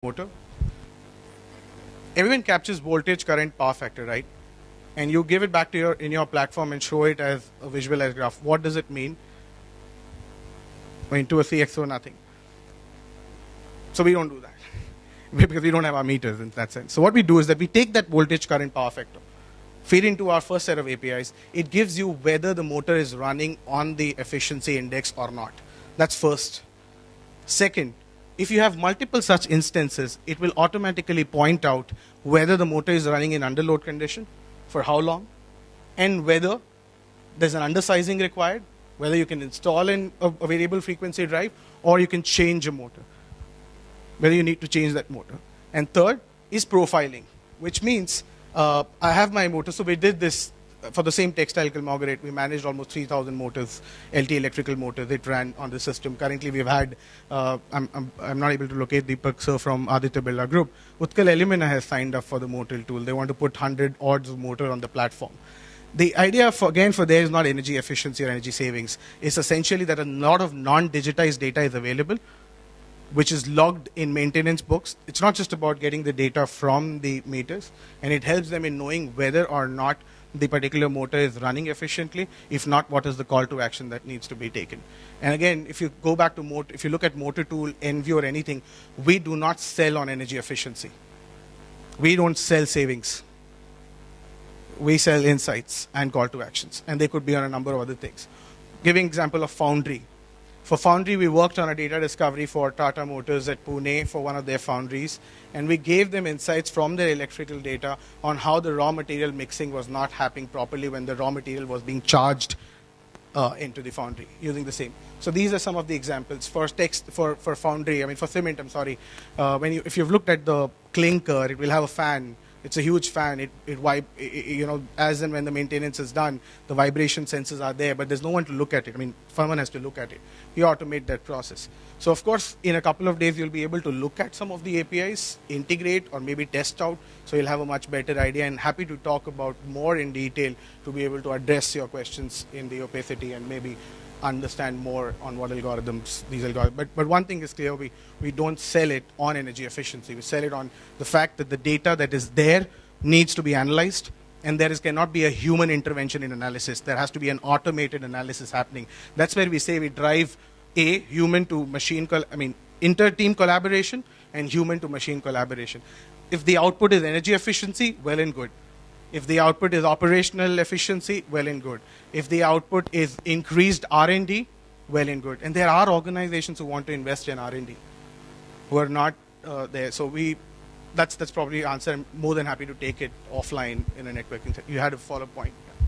motor. Everyone captures voltage, current, power factor, right? And you give it back to your platform and show it as a visualized graph. What does it mean? I mean, to a CXO, nothing. So we don't do that because we don't have our meters in that sense. So what we do is that we take that voltage, current, power factor, feed into our first set of APIs. It gives you whether the motor is running on the efficiency index or not. That's first. Second, if you have multiple such instances, it will automatically point out whether the motor is running in underload condition, for how long, and whether there's an undersizing required, whether you can install a variable frequency drive or you can change a motor, whether you need to change that motor. And third is profiling, which means I have my motor. So we did this for the same textile conglomerate. We managed almost 3,000 motors, LT electrical motors. It ran on the system. Currently, we've had, I'm not able to locate Deepak sir from Aditya Birla Group. Utkal Elimina has signed up for the motor tool. They want to put 100 odds of motor on the platform. The idea, for there is not energy efficiency or energy savings. It's essentially that a lot of non-digitized data is available, which is logged in maintenance books. It's not just about getting the data from the meters, and it helps them in knowing whether or not the particular motor is running efficiently. If not, what is the call to action that needs to be taken? And again, if you go back to motor, if you look at motor tool, Envy or anything, we do not sell on energy efficiency. We don't sell savings. We sell insights and call to actions, and they could be on a number of other things. Giving example of Foundry. For Foundry, we worked on a data discovery for Tata Motors at Pune for one of their foundries, and we gave them insights from their electrical data on how the raw material mixing was not happening properly when the raw material was being charged into the foundry using the same. So these are some of the examples for foundry. I mean, for cement. I'm sorry. If you've looked at the clinker, it will have a fan. It's a huge fan. As and when the maintenance is done, the vibration sensors are there, but there's no one to look at it. I mean, someone has to look at it. You automate that process. So of course, in a couple of days, you'll be able to look at some of the APIs, integrate, or maybe test out. So you'll have a much better idea, and happy to talk about more in detail to be able to address your questions in the opacity and maybe understand more on what algorithms, these algorithms. But one thing is clear, we don't sell it on energy efficiency. We sell it on the fact that the data that is there needs to be analyzed, and cannot be a human intervention in analysis. There has to be an automated analysis happening. That's where we say we drive human to machine, inter-team collaboration and human to machine collaboration. If the output is energy efficiency, well and good. If the output is operational efficiency, well and good. If the output is increased R&D, well and good. And there are organizations who want to invest in R&D who are not there. So that's probably the answer. I'm more than happy to take it offline in a networking. You had a follow-up point.